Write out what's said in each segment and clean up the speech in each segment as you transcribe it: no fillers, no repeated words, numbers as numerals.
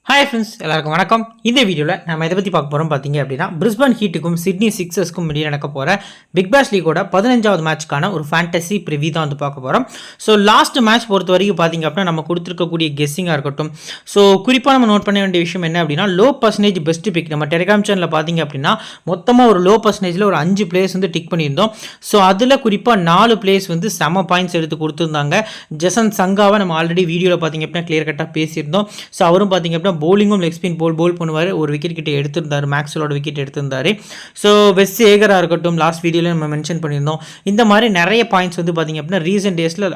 Hi friends, எல்லாருக்கும் வணக்கம். இந்த வீடியோவில் நம்ம எதை பற்றி பார்க்க போகிறோம் பார்த்தீங்க அப்படின்னா, பிரிஸ்பன் ஹீட்டுக்கும் சிட்னி சிக்ஸர்ஸ்க்கும் இடையே நடக்க போகிற பிக் பாஸ் லீகோட 15வது மேட்ச்க்கான ஒரு ஃபேண்டசி ப்ரிவியூ தான் வந்து பார்க்க போகிறோம். ஸோ லாஸ்ட் மேட்ச் பொறுத்த வரைக்கும் பார்த்தீங்க அப்படின்னா, நம்ம கொடுத்துருக்கக்கூடிய கெஸ்ஸிங்காக இருக்கட்டும். ஸோ குறிப்பாக நம்ம நோட் பண்ண வேண்டிய விஷயம் என்ன அப்படின்னா, லோ பர்சன்டேஜ் பெஸ்ட் பிக் நம்ம டெலிகிராம் சேனலில் பார்த்தீங்க அப்படின்னா, மொத்தமாக ஒரு லோ பர்சன்டேஜில் ஒரு 5 பிளேயர்ஸ் வந்து டிக் பண்ணியிருந்தோம். ஸோ அதில் குறிப்பாக 4 பிளேயர்ஸ் வந்து செம பாயிண்ட்ஸ் எடுத்து கொடுத்துருந்தாங்க. ஜசன் சங்காவை நம்ம ஆல்ரெடி வீடியோவில் பார்த்தீங்க அப்படின்னா கிளியர் கட்டாக பேசியிருந்தோம். ஸோ அவரும் பார்த்தீங்க அப்படின்னா போலிங்கும் லெக் ஸ்பின் போல் பண்ணுவார். ஒரு விக்கெட் கிட்ட எடுத்திருந்தார், மேக்ஸ்வெலோட விக்கெட் எடுத்திருந்தார். ஸோ வெஸ் ஏகராக இருக்கட்டும், லாஸ்ட் வீடியோவில் நம்ம மென்ஷன் பண்ணியிருந்தோம். இந்த மாதிரி நிறைய பாயிண்ட்ஸ் வந்து பார்த்தீங்க அப்படின்னா ரீசெண்ட் டேஸில்,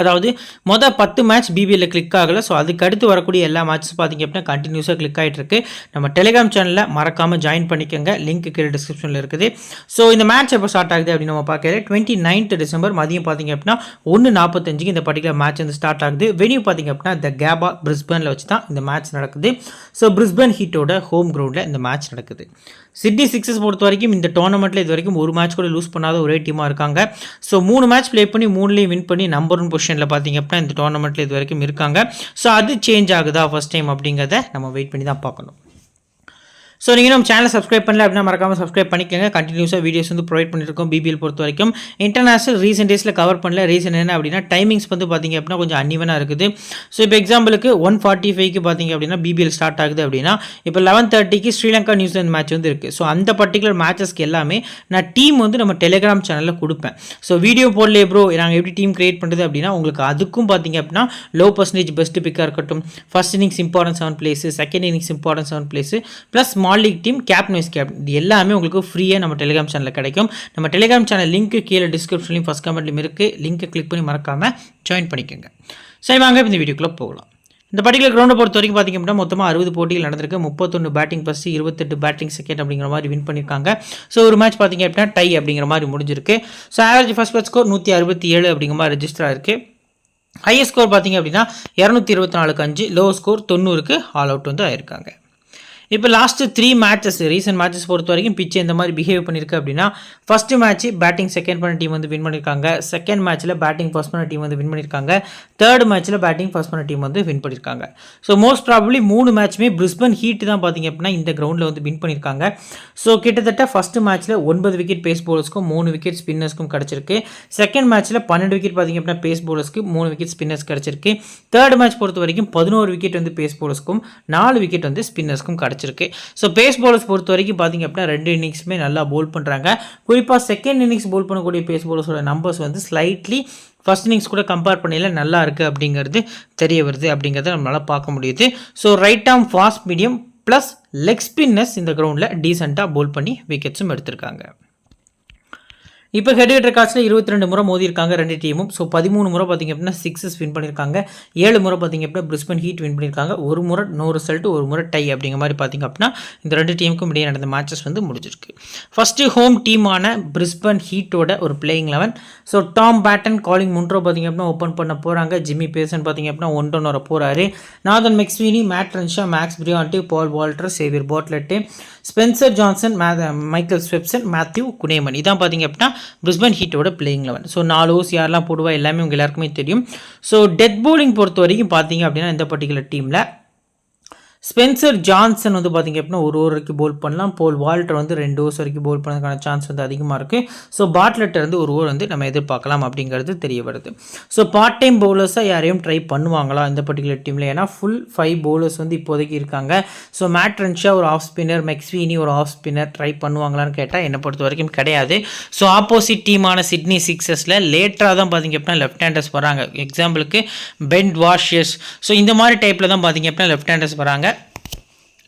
அதாவது மொதல் 10 மேட்ச் பிபிஎல்ல கிளிக் ஆகலை. ஸோ அதுக்கு அடுத்து வரக்கூடிய எல்லா மேட்ச்சும் பார்த்திங்க அப்படின்னா கண்டினியூஸாக கிளிக் ஆகிட்டு இருக்கு. நம்ம டெலிகிராம் சேனலில் மறக்காமல் ஜாயின் பண்ணிக்கோங்க, லிங்க் கீழே டிஸ்கிரிப்ஷனில் இருக்குது. ஸோ இந்த மேட்ச் எப்போ ஸ்டார்ட் ஆகுது அப்படின்னு நம்ம பார்க்கறது 29th டிசம்பர் மதியம் பார்த்திங்க அப்படின்னா 1:45 இந்த பர்டிகுலர் மேட்ச் வந்து ஸ்டார்ட் ஆகுது. வெனியூ பார்த்திங்க அப்படின்னா த கேபா பிரிஸ்பனில் வச்சு தான் இந்த மேட்ச் நடக்குது. ஸோ பிரிஸ்பன் ஹீட்டோட ஹோம் கிரவுண்டில் இந்த மேட்ச் நடக்குது. சிட்னி சிக்ஸர்ஸ் பொறுத்த வரைக்கும் இந்த டோர்னமெண்ட்டில் இது வரைக்கும் ஒரு மேட்ச் கூட லூஸ் பண்ணாத ஒரே டீமாக இருக்காங்க. ஸோ 3 மேட்ச் ப்ளே பண்ணி 3லையும் வின் பண்ணி நம்பர் 1 பொசிஷனில் பார்த்தீங்க அப்படின்னா இந்த டோர்னமெண்ட்டில் இது வரைக்கும் இருக்காங்க. ஸோ அது சேஞ்ச் ஆகுதா ஃபர்ஸ்ட் டைம் அப்படிங்கிறத நம்ம வெயிட் பண்ணி தான் பார்க்கணும். ஸோ நீங்கள் நம்ம சேனலை சப்ஸ்கிரைப் பண்ணல அப்படின்னா மறக்காமல் சப்ஸ்கிரைப் பண்ணிக்கோங்க. கண்டினியூஸாக வீடியோஸ் வந்து ப்ரொவைட் பண்ணியிருக்கோம். பிபிஎல் பொறுத்த வரைக்கும் இன்டர்நேஷனல் ரீசெண்ட் டேஸில் கவர் பண்ணல. ரீசன் என்ன அப்படின்னா டைமிங்ஸ் வந்து பார்த்திங்க அப்படின்னா கொஞ்சம் அன்இவனாக இருக்குது. ஸோ இப்போ எக்ஸாம்பிளுக்கு 1:45க்கு பார்த்திங்க அப்படின்னா பிபிஎல் ஸ்டார்ட் ஆகுது அப்படின்னா இப்போ 11:30க்கு ஸ்ரீலங்கா நியூசிலாந்து மேட்ச் வந்து இருக்குது. ஸோ அந்த பர்டிகுலர் மேட்சஸ்க்கு எல்லாமே நான் டீம் வந்து நம்ம டெலிகிராம் சேனலில் கொடுப்பேன். ஸோ வீடியோ போடலே ப்ரோ நாங்கள் எப்படி டீம் கிரியேட் பண்ணுறது அப்படின்னா உங்களுக்கு அதுக்கும் பார்த்திங்க அப்படின்னா லோ பர்சன்டேஜ் பெஸ்ட் பிக்காக இருக்கட்டும், first innings importance 7 place, second innings importance 7 place, plus small league team, captain vice captain, இது எல்லாமே உங்களுக்கு ஃப்ரீயாக நம்ம டெலிகிராம் சேனலில் கிடைக்கும். நம்ம டெலிகிராம் சேனல் லிங்க் கீழே டிஸ்கிரிப்ஷன்லையும் ஃபஸ்ட் கமெண்ட்லையும் இருக்குது. லிங்க்கை கிளிக் பண்ணி மறக்காமல் ஜாயின் பண்ணிக்கோங்க. சரி வாங்க இந்த வீடியோக்குள்ளே போகலாம். இந்த பர்டிகுலர் கிரௌண்டை பொறுத்த வரைக்கும் பார்த்திங்க அப்படின்னா மொத்தமாக 60 போட்டிகள் நடந்திருக்கு. 31 பேட்டிங் ஃபஸ்ட்டு, 28 பேட்டிங் செகண்ட் அப்படிங்கிற மாதிரி வின் பண்ணியிருக்காங்க. ஸோ ஒரு மேட்ச் பார்த்திங்க அப்படின்னா டை அப்படிங்கிற மாதிரி முடிஞ்சிருக்கு. So average first bad score 167 அப்படிங்கிற மாதிரி ரெஜிஸ்டர் ஆயிருக்கு. ஹையஸ்ட் ஸ்கோர் பார்த்திங்க அப்படின்னா 224க்கு 5, லோ ஸ்கோர் 90க்கு ஆல் அவுட் வந்து ஆயிருக்காங்க. இப்போ லாஸ்ட்டு 3 மேட்சஸ் ரீசெண்ட் மேட்சஸ் பொறுத்த வரைக்கும் பிச்சு இந்த மாதிரி பிஹேவ் பண்ணியிருக்கு அப்படின்னா, ஃபஸ்ட்டு மேட்ச் பேட்டிங் செகண்ட் பண்ண டீம் வந்து வின் பண்ணியிருக்காங்க. செகண்ட் மேட்ச்சில் பேட்டிங் ஃபர்ஸ்ட் பண்ண டீம் வந்து வின் பண்ணியிருக்காங்க. தேர்ட் மேட்ச்சில் பேட்டிங் ஃபர்ஸ்ட் பண்ண டீம் வந்து வின் பண்ணியிருக்காங்க. ஸோ மோஸ்ட் ப்ராபப்ளி 3 மேட்ச்சுமே பிரிஸ்பன் ஹீட் தான் பார்த்திங்க அப்படின்னா இந்த கிரவுண்டில் வந்து வின் பண்ணியிருக்காங்க. ஸோ கிட்டத்தட்ட ஃபஸ்ட்டு மேட்ச்சில் 9 விக்கெட் பேஸ் பவுலர்ஸ்க்கும் 3 விக்கெட் ஸ்பின்னர்ஸ்க்கும் கிடச்சிருக்கு. செகண்ட் மேட்ச்சில் 12 விக்கெட் பார்த்திங்க அப்படின்னா பேஸ் பவுலர்ஸ்க்கு 3 விக்கெட் ஸ்பின்னர்ஸ் கிடச்சிருக்கு. தேர்ட் மேட்ச் பொறுத்த வரைக்கும் 11 விக்கெட் வந்து பேஸ் பவுலர்ஸ்க்கும் 4 விக்கெட் வந்து ஸ்பின்னர்ஸ்க்கும் கிடச்சிருக்கு. ஸோ பேஸ் பவுலர்ஸ் பொறுத்த வரைக்கும் பார்த்திங்க அப்படின்னா 2 இன்னிங்ஸுமே நல்லா போல் பண்ணுறாங்க. குறிப்பாக செகண்ட் இன்னிங்ஸ் போல் பண்ணக்கூடிய பேஸ் பவுலர்ஸோட நம்பர்ஸ் வந்து ஸ்லைட்லி ஃபர்ஸ்ட் இன்னிங்ஸ் கூட கம்பேர் பண்ணல நல்லா இருக்குது அப்படிங்கிறது தெரிய வருது அப்படிங்கிறத நம்மளால் பார்க்க முடியுது. So right arm fast medium plus leg spinners இந்த கிரவுண்டில் டீசெண்டாக போல் பண்ணி விக்கெட்ஸும் எடுத்திருக்காங்க. இப்போ ஹெட் ரெக்கார்ட்ஸில் 22 முறை மோதி இருக்காங்க 2 டீமும். ஸோ 13 முறை பார்த்திங்க அப்படின்னா சிக்ஸஸ் வின் பண்ணியிருக்காங்க. 7 முறை பார்த்திங்க அப்படின்னா பிரிஸ்பன் ஹீட் வின் பண்ணியிருக்காங்க. ஒரு முறை நோ ரிசல்ட், ஒரு முறை டை அப்படிங்கிற மாதிரி பார்த்திங்க அப்படின்னா இந்த 2 டீமுக்கும் இடையே நடந்த மேட்சஸ் வந்து முடிஞ்சிருக்கு. ஃபஸ்ட்டு ஹோம் டீமான பிரிஸ்பன் ஹீட்டோட ஒரு playing 11. So Tom Banton, Colin Munro பார்த்திங்க அப்படின்னா ஓப்பன் பண்ண போகிறாங்க. ஜிம்மி பேசன் பார்த்திங்க அப்படின்னா 1 வர போகிறாரு. Nathan McSweeney, Matt Renshaw, Max Bryant, Paul Walter, Xavier Bartlett, Spencer Johnson, Michael Swepson, Matthew Kuhnemann, இதான் பார்த்திங்க அப்படின்னா பிரிஸ்பன் ஹீட்டோட பிளேயிங் 11. ஸோ 4 ஓவர்ஸ் யாரெல்லாம் போடுவா எல்லாமே உங்கள் எல்லாருக்குமே தெரியும். ஸோ டெத் போலிங் பொறுத்த வரைக்கும் பார்த்தீங்க அப்படின்னா இந்த பர்டிகுலர் டீமில் ஸ்பென்சர் ஜான்சன் வந்து பார்த்திங்க அப்படின்னா 1 ஓவர் வரைக்கும் போல் பண்ணலாம். போல் வால்டர் வந்து 2 ஓவர்ஸ் வரைக்கும் போல் பண்ணதுக்கான சான்ஸ் வந்து அதிகமாக இருக்குது. ஸோ பாட்லெட்டர் வந்து 1 ஓவர் வந்து நம்ம எதிர்பார்க்கலாம் அப்படிங்கிறது தெரிய வருது. ஸோ பார்ட் டைம் பவுலர்ஸாக யாரையும் ட்ரை பண்ணுவாங்களா இந்த பர்டிகுலர் டீமில்? ஏன்னா ஃபுல் 5 பவுலர்ஸ் வந்து இப்போதைக்கு இருக்காங்க. ஸோ மேட் ரென்ஷா ஒரு ஆஃப் ஸ்பின்னர், மெக்ஸ்வீனி ஒரு ஆஃப் ஸ்பின்னர், ட்ரை பண்ணுவாங்களான்னு கேட்டால் என்னை பொறுத்த வரைக்கும் கிடையாது. ஸோ ஆப்போசிட் டீமான சிட்னி சிக்ஸர்ஸில் லேட்டராக தான் பார்த்திங்க அப்படின்னா லெஃப்ட் ஹேண்டர்ஸ் வராங்க. எக்ஸாம்பிளுக்கு பென் வாஷியஸ், ஸோ இந்த மாதிரி டைப்பில் தான் பார்த்திங்க அப்படின்னா லெஃப்ட் ஹேண்டர்ஸ் வராங்க.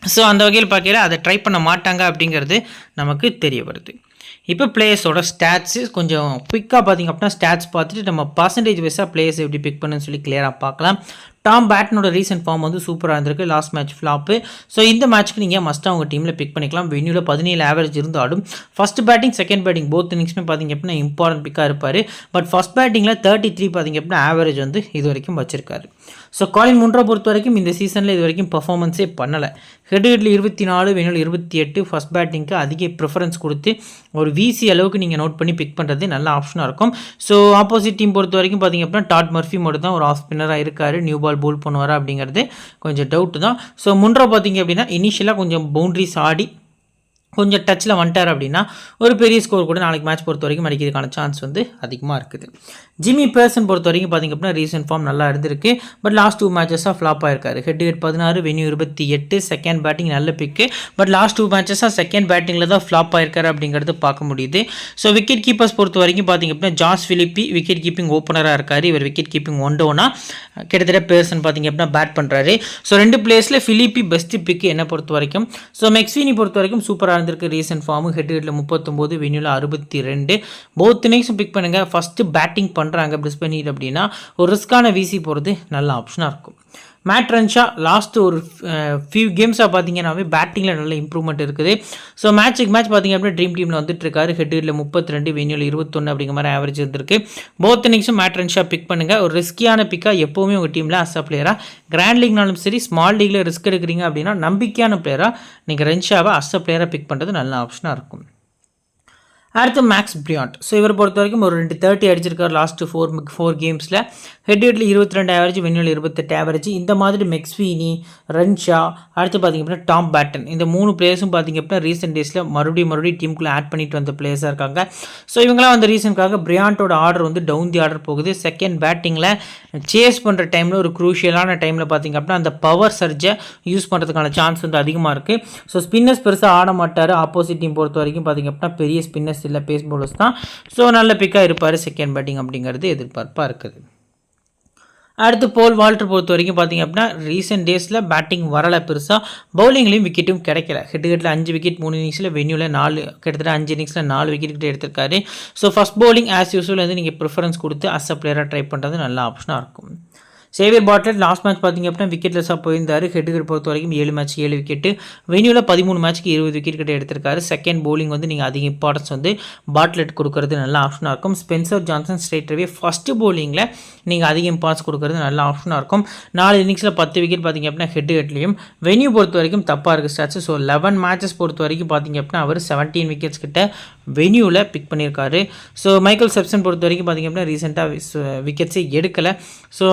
ஸோ அந்த வகையில் பார்க்கல அதை ட்ரை பண்ண மாட்டாங்க அப்படிங்கிறது நமக்கு தெரிய வருது. இப்போ பிளேயர்ஸோட ஸ்டாட்ஸு கொஞ்சம் குயிக்காக பார்த்திங்க அப்படின்னா ஸ்டாட்ஸ் பார்த்துட்டு நம்ம பர்சன்டேஜ் வைஸாக பிளேயர்ஸ் எப்படி பிக் பண்ணுன்னு சொல்லி கிளியராக பார்க்கலாம். டாம் பேட்டனோட ரீசெண்ட் ஃபார்ம் வந்து சூப்பராக இருந்திருக்கு. Last match flop. ஸோ இந்த மேட்ச்க்கு நீங்கள் மஸ்ட்டாக உங்கள் டீமில் பிக் பண்ணிக்கலாம். வென்யூவில் 17 ஆவரேஜ் இருந்தாலும் first batting second batting both இன்னிங்ஸுமே பார்த்திங்க அப்படின்னா இம்பார்ட்டன்ட் பிக்காக இருப்பார். பட் ஃபஸ்ட் பேட்டிங்கில் 33 பார்த்திங்க அப்படின்னா ஆவரேஜ் வந்து இது வரைக்கும் வச்சிருக்காரு. ஸோ காலின் முன்ரோ பொறுத்த வரைக்கும் இந்த சீசனில் இது வரைக்கும் பர்ஃபார்மன்ஸே பண்ணலை. ஹெட்ல 24, வெனியூவில் 28. ஃபஸ்ட் பேட்டிங்க்கு அதிக ப்ரிஃபரன்ஸ் கொடுத்து ஒரு விசி அளவுக்கு நீங்கள் நோட் பண்ணி பிக் பண்ணுறது நல்ல ஆப்ஷனாக இருக்கும். ஸோ ஆப்போசிட் டீம் பொறுத்த வரைக்கும் பார்த்திங்க அப்படின்னா டாட் மர்ஃபி மட்டும் தான் ஒரு ஆஃப் ஸ்பின்னராக இருக்கார். நியூ பால் பால் போல் பண்ணுவாரா அப்படிங்கிறது கொஞ்சம் டவுட்டு தான். ஸோ முன்ரோ பார்த்தீங்க அப்படின்னா இனிஷியலாக கொஞ்சம் பவுண்ட்ரிஸ் ஆடி கொஞ்சம் டச்சில் வந்துட்டார் அப்படின்னா ஒரு பெரிய ஸ்கோர் கூட நாளைக்கு மேட்ச் பொறுத்த வரைக்கும் அடிக்கிறதுக்கான சான்ஸ் வந்து அதிகமாக இருக்குது. ஜிம்மி பேர்சன் பொறுத்த வரைக்கும் பார்த்திங்க அப்படின்னா ரீசன்ட் ஃபார்ம் நல்லா இருந்திருக்கு. பட் லாஸ்ட் 2 மேட்சஸாக ஃப்ளாப் ஆயிருக்காரு. ஹெட் 16 வென்யூ 28 செகண்ட் பேட்டிங் நல்ல பிக்கு. பட் லாஸ்ட் 2 மேட்சஸாக செகண்ட் பேட்டிங்கில் தான் ஃப்ளாப் ஆயிருக்காரு அப்படிங்கிறது பார்க்க முடியுது. ஸோ விக்கெட் கீப்பர்ஸ் பொறுத்த வரைக்கும் பார்த்திங்க அப்படின்னா ஜாஸ் பிலிப்பி விக்கெட் கீப்பிங் ஓப்பனராக இருக்கார். இவர் விக்கெட் கீப்பிங் ஒன்டோனா கிட்டத்தட்ட பேர்சன் பார்த்திங்க அப்படின்னா பேட் பண்ணுறாரு. ஸோ 2 பிளேஸில் பிலிப்பி பெஸ்ட் பிக்கு என்னை பொறுத்த வரைக்கும். ஸோ மெக்ஸ்வீனி பொறுத்த வரைக்கும் சூப்பராக இருந்திருக்கு. ரீசன்ட் ஃபார்மு ஹெட்ல 39 வென்யூல 62. போத் இன்னிங்ஸும் பிக் பண்ணுங்க. ஃபர்ஸ்ட் பேட்டிங் பண்ணுறாங்க பிரிஸ்பேன் ஹீட் அப்படின்னா ஒரு ரிஸ்கான வீசி போகிறது நல்ல ஆப்ஷனாக இருக்கும். மேட் ரன்ஷா லாஸ்ட் ஒரு ஃபியூ கேம்ஸாக பார்த்தீங்கன்னாவே பேட்டிங்கில் நல்ல இம்ப்ரூவ்மெண்ட் இருக்குது. ஸோ மேட்சுக்கு மேட்ச் பார்த்தீங்க அப்படின்னா ட்ரீம் டீமில் வந்துட்டு இருக்காரு. ஹெட்ல 32 வென்யூல 21 அப்படிங்கிற மாதிரி ஆவரேஜ் இருந்திருக்கு. போத் இன்னிங்ஸும் மேட் ரன்ஷா பிக் பண்ணுங்கள். ஒரு ரிஸ்கியான பிக்காக எப்போவுமே உங்கள் டீமில் அஸ் பிளேயராக கிராண்ட் லீக்னாலும் சரி ஸ்மால் லீக்ல ரிஸ்க் எடுக்கிறீங்க அப்படின்னா நம்பிக்கையான பிளேயராக நீங்கள் ரன்ஷாவை அஸ் பிளேயராக பிக் பண்ணுறது நல்ல ஆப்ஷனாக இருக்கும். அடுத்து மேக்ஸ் பிரியாண்ட். ஸோ இவர் பொறுத்த வரைக்கும் ஒரு 230 அடிச்சிருக்காரு லாஸ்ட்டு 4 கேம்ஸில். ஹெட்ல 22 ஆவரேஜ் வென்யூல 28 ஆவரேஜ். இந்த மாதிரி மெக்ஸ்வீனி ரன்ஷா அடுத்து பார்த்திங்க அப்படின்னா டாம் பேட்டன் இந்த 3 பிளேயர்ஸும் பார்த்திங்க அப்படின்னா ரீசெண்ட் டேஸில் மறுபடியும் டீமுக்குள்ளே ஆட் பண்ணிட்டு வந்த பிளேயர்ஸாக இருக்காங்க. ஸோ இவங்களாம் வந்து ரீசனுக்காக பிரியாண்டோட ஆர்டர் வந்து டவுன் தி ஆர்டர் போகுது. செகண்ட் பேட்டிங்கில் சேஸ் பண்ணுற டைமில் ஒரு குரூஷியலான டைமில் பார்த்திங்க அப்படின்னா அந்த பவர் சர்ஜை யூஸ் பண்ணுறதுக்கான சான்ஸ் வந்து அதிகமாக இருக்குது. ஸோ ஸ்பின்னர்ஸ் பெருசாக ஆட மாட்டார். ஆப்போசிட் டீம் பொறுத்த வரைக்கும் பார்த்திங்க அப்படின்னா பெரிய ஸ்பின்னர்ஸ் இல்லை, பேஸ் பவுலர்ஸ் தான். ஸோ நல்ல பிக்காக இருப்பார். செகண்ட் பேட்டிங் அப்படிங்கிறது எதிர்பார்ப்பாக இருக்குது. அடுத்து போல் வால்டர் பொறுத்த வரைக்கும் பார்த்திங்க அப்படின்னா ரீசெண்ட் டேஸில் பேட்டிங் வரலை பெருசாக. பவுலிங்லேயும் விக்கெட்டும் கிடைக்கல. ஹெட்டில் 5 விக்கெட் 3 இன்னிங்ஸில் வென்யூவில் 4 கிட்டத்தட்ட 5 இன்னிங்ஸில் 4 விக்கெட் கிட்ட எடுத்திருக்காரு. So first bowling as usual வந்து நீங்கள் ப்ரிஃபரன்ஸ் கொடுத்து அஸ் அ பிளேயராக ட்ரை பண்ணுறது நல்ல ஆப்ஷனாக இருக்கும். சேவியர் பாட்லெட் லாஸ்ட் மேட்ச் பார்த்திங்க அப்படின்னா விக்கெட்லெஸ்ஸாக போயிருந்தார். ஹெட்டுக்கு பொறுத்த வரைக்கும் 7 மேட்ச் 7 விக்கெட்டு வென்யூவில் 13 மேட்ச்க்கு 20 விக்கெட் கிட்ட எடுத்திருக்காரு. செகண்ட் பவுலிங் வந்து நீங்கள் அதிக இம்பார்ட்டன்ஸ் வந்து பாட்லெட் கொடுக்கறது நல்ல ஆப்ஷனாக இருக்கும். ஸ்பென்சர் ஜான்சன் ஸ்ட்ரெயிட்வே ஃபஸ்ட்டு பவுலிங்கில் நீங்கள் அதிக இம்பார்ட்டன்ஸ் கொடுக்கறது நல்ல ஆப்ஷனாக இருக்கும். 4 இன்னிங்ஸில் 10 விக்கெட் பார்த்திங்க அப்படின்னா ஹெட்லேயும் வென்யூ பொறுத்த வரைக்கும் தப்பாக இருக்குது ஸ்டாட்ஸ். ஸோ 11 மேட்சஸ் பொறுத்த வரைக்கும் பார்த்திங்க அப்படின்னா அவர் 17 விக்கெட்ஸ் கிட்ட வென்யூவில் பிக் பண்ணியிருக்காரு. ஸோ மைக்கேல் செப்சன் பொறுத்த வரைக்கும் பார்த்திங்க அப்படின்னா ரீசெண்டாக விக்கெட்ஸே எடுக்கலை. ஸோ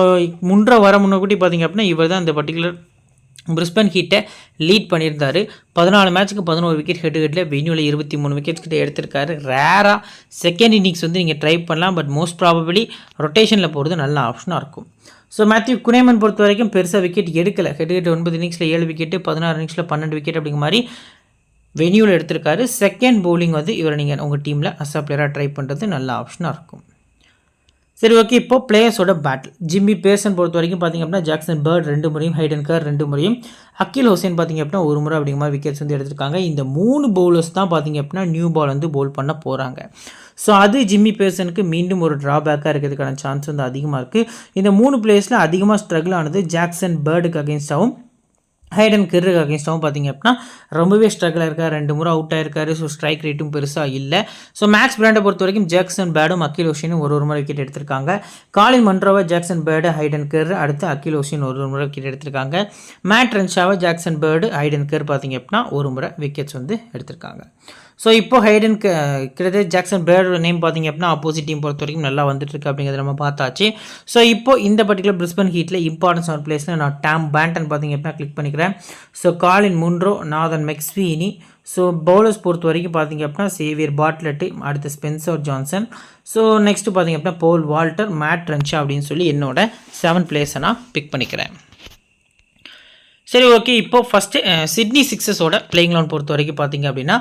முன்னக்கூட்டி பார்த்திங்க அப்படின்னா இவர் தான் இந்த பர்டிகுலர் பிரிஸ்பேன் ஹீட்டை லீட் பண்ணியிருந்தார். 14 மேட்ச்சுக்கு 11 விக்கெட் ஹெட்டில் வென்யூவில் 23 விக்கெட்ஸ் கிட்ட எடுத்திருக்காரு. ரேராக செகண்ட் இன்னிங்ஸ் வந்து நீங்கள் ட்ரை பண்ணலாம். பட் மோஸ்ட் ப்ராபபிளி ரொட்டேஷனில் போகிறது நல்ல ஆப்ஷனாக இருக்கும். ஸோ மேத்யூ குனேமன் பொறுத்த வரைக்கும் பெருசாக விக்கெட் எடுக்கலை. ஹெட் 9 இன்னிங்ஸில் 7 விக்கெட்டு 16 இன்னிங்ஸில் 12 விக்கெட் அப்படிங்கிற மாதிரி வென்யூவில் எடுத்திருக்காரு. செகண்ட் பவுலிங் வந்து இவரை நீங்கள் உங்கள் டீமில் அஸ் அ பிளேயராக ட்ரை பண்ணுறது நல்ல ஆப்ஷனாக இருக்கும். சரி, ஓகே. இப்போ பிளேயர்ஸோட பேட்டில். ஜிம்மி பேர்சன் பொறுத்த வரைக்கும் பார்த்திங்க அப்படின்னா ஜாக்சன் பர்ட் 2 முறையும், ஹைடன் கர் 2 முறையும், அகில் ஹுசைன் பார்த்திங்க அப்படின்னா 1 முறை அப்படிங்கிற மாதிரி விக்கெட்ஸ் வந்து எடுத்திருக்காங்க. இந்த 3 பவுலர்ஸ் தான் பார்த்திங்க அப்படின்னா நியூ பால் வந்து பவுல் பண்ண போகிறாங்க. ஸோ அது ஜிம்மி பேர்சனுக்கு மீண்டும் ஒரு ட்ராபேக்காக இருக்கிறதுக்கான சான்ஸ் வந்து அதிகமாக இருக்குது. இந்த 3 பிளேயர்ஸில் அதிகமாக ஸ்ட்ரகிள் ஆனது ஜாக்சன் பர்டுக்கு அகேன்ஸ்டாகவும் ஹைடன் கெர்ருக்கு அகேன்ஸ்டாகவும் பார்த்திங்க அப்படின்னா ரொம்பவே ஸ்ட்ரகிள் இருக்கார். 2 முறை அவுட் ஆயிருக்காரு. ஸோ ஸ்ட்ரைக் ரேட்டும் பெருசாக இல்லை. ஸோ மேக்ஸ் பிராண்டை பொறுத்த வரைக்கும் ஜாக்சன் பேடும் அகில் ஹுசைனும் ஒரு முறை விக்கெட் எடுத்திருக்காங்க. காலின் மன்ரோவை ஜாக்சன் பேர்டு ஹைடன் கெர் அடுத்து அகில் ஹுசைன் ஒரு முறை விக்கெட் எடுத்திருக்காங்க. மேட் ரன்ஷாவை ஜாக்சன் பேர்டு ஹைடன் கெர் பார்த்திங்க அப்படின்னா 1 முறை விக்கெட்ஸ் வந்து எடுத்திருக்காங்க. ஸோ இப்போ ஹைடன் கிட்டத்தட்ட ஜாக்சன் பேர்டோட நேம் பார்த்திங்க அப்படின்னா ஆப்போசிட் டீம் பொறுத்த வரைக்கும் நல்லா வந்துட்டுருக்கு அப்படிங்கிறத நம்ம பார்த்தாச்சு. ஸோ இப்போ இந்த பர்டிகுலர் பிரிஸ்பேன் ஹீட்டில் இம்பார்ட்டன்ஸ் ஆன பிளேஸில் நான் டாம் பேண்டன் பார்த்திங்க அப்படின்னா கிளிக் பண்ணிக்கிறேன். ஸோ காலின் முன்ரோ, நாதன் மெக்ஸ்வீனி. ஸோ பவுலர்ஸ் பொறுத்த வரைக்கும் பார்த்திங்க அப்படின்னா சேவியர் பாட்லெட்டு, அடுத்து ஸ்பென்சர் ஜான்சன். ஸோ நெக்ஸ்ட்டு பார்த்திங்க அப்படின்னா போல் வால்டர், மேட் ரன்ஷா அப்படின்னு சொல்லி என்னோட 7 பிளேஸை நான் பிக் பண்ணிக்கிறேன். சரி, ஓகே. இப்போ ஃபஸ்ட்டு சிட்னி சிக்ஸஸோட பிளேயிங் லெவன் பொறுத்த வரைக்கும் பார்த்திங்க அப்படின்னா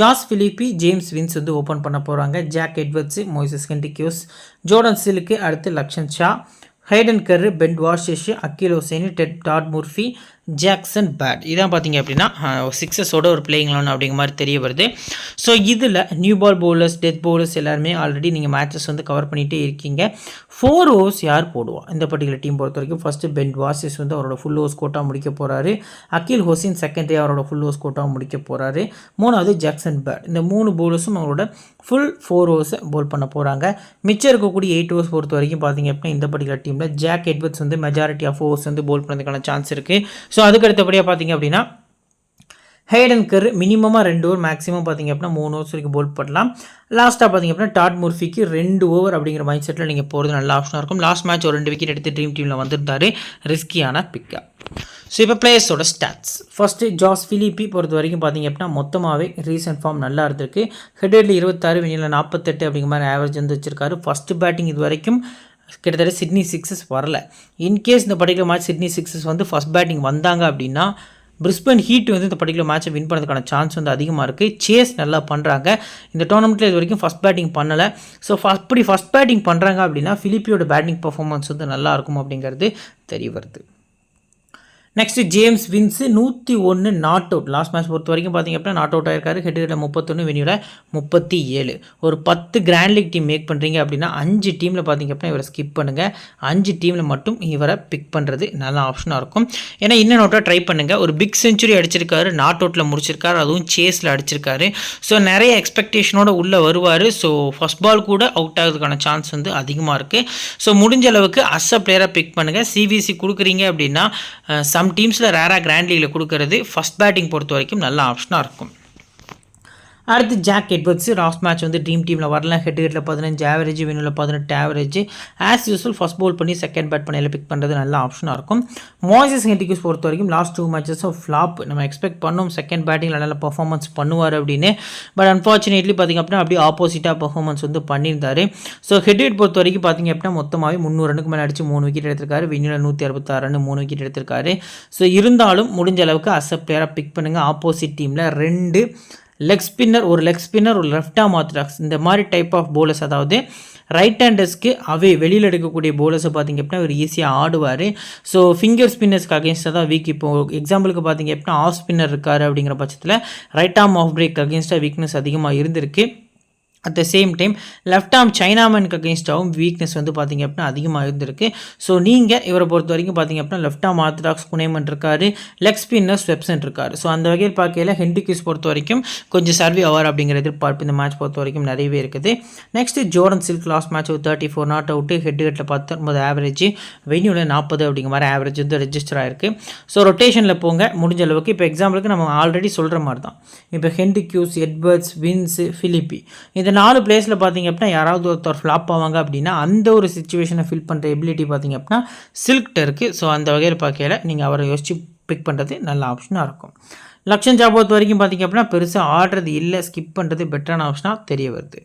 ஜாஸ் பிலிப்பி, ஜேம்ஸ் வின்ஸ் வந்து ஓப்பன் பண்ண போகிறாங்க. ஜாக் எட்வர்ட்ஸு, மோய்சஸ் கென்டிக்யூஸ், ஜோர்டன் சிலுக்கு, அடுத்து லக்ஷன் ஷா, ஹைடன் கர்ரு, பென் வாஷிஷ், அகில் ஹுசைன், டாட் முர்ஃபி, ஜாக்சன் பேட். இதான் பார்த்திங்க அப்படின்னா சிக்ஸஸோட ஒரு பிளேயிங் லெவன் அப்படிங்கிற மாதிரி தெரிய வருது. ஸோ இதில் new ball bowlers, death bowlers எல்லாருமே ஆல்ரெடி நீங்கள் மேட்சஸ் வந்து கவர் பண்ணிகிட்டே இருக்கீங்க. 4 ஓவர்ஸ் யார் போடுவா இந்த பர்டிகுலர் டீம் பொறுத்த வரைக்கும்? ஃபஸ்ட்டு பென் வாஷிஷ் வந்து அவரோட ஃபுல் ஓவர்ஸ் கோட்டாக முடிக்க போகிறாரு. அகில் ஹுசைன் செகண்டரி அவரோட ஃபுல் ஓவர்ஸ் கோட்டாக முடிக்க போகிறாரு. 3வது ஜாக்சன் பேட். இந்த 3 பவுலர்ஸும் அவரோட ஃபுல் 4 ஓவர்ஸை பவுல் பண்ண போகிறாங்க. மிச்சம் இருக்கக்கூடிய 8 ஓவர்ஸ் பொறுத்த வரைக்கும் பார்த்திங்க அப்படின்னா இந்த பர்டிகுலர் டீமில் ஜாக் எட்வர்ட்ஸ் வந்து மெஜாரிட்டி ஆஃப் ஓவர்ஸ் வந்து பவுல் பண்ணுறதுக்கான சான்ஸ் இருக்குது. ஸோ அதுக்கு அடுத்தபடியாக பார்த்திங்க அப்படின்னா ஹேடன் கர் மினிமமாக 2 ஓவர் மேக்ஸிமம் பார்த்திங்க அப்படின்னா 3 ஓவர்ஸ் வரைக்கும் போல் பண்ணலாம். லாஸ்ட்டாக பார்த்திங்க அப்படின்னா டாட் முர்ஃபிக்கு 2 ஓவர் அப்படிங்கிற மைண்ட் செட்டில் நீங்கள் போகிறது நல்ல ஆப்ஷனாக இருக்கும். லாஸ்ட் மேட்ச் ஒரு 2 விக்கெட் எடுத்து ட்ரீம் டீமில் வந்திருந்தார், ரிஸ்கியான பிக்கப். ஸோ இப்போ பிளேயர்ஸோட ஸ்டாட்ஸ். ஃபஸ்ட்டு ஜாஸ் ஃபிலிப்பி பொறுத்த வரைக்கும் பார்த்திங்க அப்படின்னா மொத்தமாகவே ரீசன்ட் ஃபார்ம் நல்லா இருந்திருக்கு. ஹெட்டரில் 26, வினியில் 48 அப்படிங்கிற மாதிரி ஆவரேஜ் வந்து வச்சிருக்காரு. ஃபஸ்ட்டு பேட்டிங் இது வரைக்கும் கிட்டத்தட்ட சிட்னி சிக்ஸஸ் வரல. இன்கேஸ் இந்த பர்டிகுலர் மேட்ச் சிட்னி சிக்ஸஸ் வந்து ஃபஸ்ட் பேட்டிங் வந்தாங்க அப்படின்னா பிரிஸ்பன் ஹீட் வந்து இந்த பர்டிகுலர் மேட்சை வின் பண்ணுறதுக்கான சான்ஸ் வந்து அதிகமாக இருக்குது. சேஸ் நல்லா பண்ணுறாங்க. இந்த டோர்னமெண்ட்டில் இது வரைக்கும் ஃபஸ்ட் பேட்டிங் பண்ணலை. ஸோ அப்படி ஃபஸ்ட் பேட்டிங் பண்ணுறாங்க அப்படின்னா ஃபிலிப்பியோட பேட்டிங் பர்ஃபார்மன்ஸ் வந்து நல்லாயிருக்கும் அப்படிங்கிறது தெரிய வருது. Next James wins 101 not out. Last match பொறுத்த வரைக்கும் பார்த்திங்க அப்படின்னா நாட் அவுட் ஆயிருக்காரு. ஹெட்டில் 31, வெனியூவில் 37. ஒரு 10 கிராண்ட் லீக் டீம் மேக் பண்ணுறீங்க அப்படின்னா 5 டீமில் பார்த்திங்க அப்படின்னா இவரை ஸ்கிப் பண்ணுங்கள். 5 டீமில் மட்டும் இவரை பிக் பண்ணுறது நல்ல ஆப்ஷனாக இருக்கும். ஏன்னா இன்னும் நோட்டாக ட்ரை பண்ணுங்கள். ஒரு பிக் செஞ்சுரி அடிச்சிருக்காரு, நாட் அவுட்டில் முடிச்சிருக்காரு, அதுவும் சேஸில் அடிச்சிருக்காரு. ஸோ நிறைய எக்ஸ்பெக்டேஷனோட உள்ளே வருவார். ஸோ ஃபஸ்ட் பால் கூட அவுட் ஆகிறதுக்கான சான்ஸ் வந்து அதிகமாக இருக்குது. ஸோ முடிஞ்ச அளவுக்கு அஸ் அ பிளேயராக பிக் பண்ணுங்கள். சிவிசி கொடுக்குறீங்க அப்படின்னா டீம்ஸில் ரேராக கிராண்ட் லீகில் கொடுக்கறது ஃபஸ்ட் பேட்டிங் பொறுத்த வரைக்கும் நல்ல ஆப்ஷனாக இருக்கும். அடுத்து ஜாக் எட்வர்ட்ஸ் லாஸ்ட் மேட்ச் வந்து ட்ரீம் டீமில் வரல. ஹெட்டில் 15 ஆவரேஜ், வெனியூவில் 18 average. As usual first ball பண்ணி செகண்ட் பேட் பண்ணி பிக் பண்ணுறது நல்ல ஆப்ஷனாக இருக்கும். மோய்சஸ் ஹென்ரிக்ஸ் பொறுத்த வரைக்கும் லாஸ்ட் 2 மேட்சஸும் ஃப்ளாப். நம்ம எக்ஸ்பெக்ட் பண்ணோம் செகண்ட் பேட்டிங்கில் நல்ல பர்ஃபார்மன்ஸ் பண்ணுவார் அப்படின்னு. பட் அன்ஃபார்ச்சுனேட்லி பார்த்திங்க அப்படின்னா அப்படியே ஆப்போசிட்டாக பர்ஃபார்மன்ஸ் வந்து பண்ணியிருந்தார். ஸோ ஹெட்டில் பொறுத்த வரைக்கும் பார்த்திங்க அப்படின்னா மொத்தமாகவே 300 ரனுக்கு மேலே அடிச்சு 3 விக்கெட் எடுத்திருக்காரு. வெனியூவில் 166 ரன் 3 விக்கெட் எடுத்திருக்காரு. ஸோ இருந்தாலும் முடிஞ்ச அளவுக்கு அஸ் அ பிளேயராக பிக் பண்ணுங்கள். ஆப்போசிட் டீமில் 2 லெக் ஸ்பின்னர், ஒரு லெக் ஸ்பின்னர், ஒரு லெஃப்ட் ஆர்ம் ஆர்த்தடாக்ஸ், இந்த மாதிரி டைப் ஆஃப் போலர்ஸ், அதாவது ரைட் ஹேண்டர்ஸ்க்கு வெளியில் எடுக்கக்கூடிய போலர்ஸை பார்த்திங்க அப்படின்னா ஒரு ஈஸியாக ஆடுவார். ஸோ ஃபிங்கர் ஸ்பின்னர்ஸ்க்கு அகேன்ஸ்டாக தான் வீக். இப்போ எக்ஸாம்பிளுக்கு பார்த்திங்க அப்படின்னா ஆஃப் ஸ்பின்னர் இருக்கார் அப்படிங்கிற பட்சத்தில் ரைட் ஆர்ம் ஆஃப் பிரேக் அகேன்ஸ்டாக வீக்னஸ் அதிகமாக இருந்திருக்கு. At the same time left arm சைனாமனுக்கு அகேன்ஸ்டாகவும் வீக்னஸ் வந்து பார்த்திங்க அப்படின்னா அதிகமாக இருந்திருக்கு. ஸோ நீங்கள் இவரை பொறுத்த வரைக்கும் பார்த்திங்க அப்படின்னா லெஃப்ட் ஆர்ம் ஆர்த்தடாக்ஸ் குனேமன் இருக்கார், லெக் ஸ்பின்னர் ஸ்வெப்சன் இருக்கார். ஸோ அந்த வகையில் பார்க்கையில் ஹென்ரிக்ஸ் பொறுத்த வரைக்கும் கொஞ்சம் சர்வே ஆவார் அப்படிங்கிற எதிர்பார்ப்பு இந்த மேட்ச் பொறுத்த வரைக்கும் நிறையவே இருக்குது. Next Jordan Silk last match 34 not out, ஹெட்டில் 19 ஆவரேஜ், வெனியூவில் 40 அப்படிங்கிற மாதிரி ஆவரேஜ் வந்து ரெஜிஸ்டர் ஆயிருக்கு. ஸோ ரொட்டேஷனில் போங்க முடிஞ்ச அளவுக்கு. இப்போ எக்ஸாம்பிளுக்கு நம்ம ஆல்ரெடி சொல்கிற மாதிரி தான். இப்போ ஹென்ரிக்ஸ், எட்வர்ட்ஸ், வின்ஸ், ஃபிலிப்பி, இந்த 4 பிளேஸில் பார்த்திங்க அப்படின்னா யாராவது ஒருத்தர் ஃப்ளாப் ஆவாங்க அப்படின்னா அந்த ஒரு சிச்சுவேஷனை ஃபில் பண்ணுற எபிலிட்டி பார்த்திங்க அப்படின்னா சில்க்ட இருக்குது. ஸோ அந்த வகையில் பார்க்கையில் நீங்கள் அவரை யோசித்து பிக் பண்ணுறது நல்ல ஆப்ஷனாக இருக்கும். லக்ஷன் ஜா பொறுத்த வரைக்கும் பார்த்திங்க அப்படின்னா பெருசாக ஆடுறது இல்லை, ஸ்கிப் பண்ணுறது பெட்டரான ஆப்ஷனாக தெரிய வருது.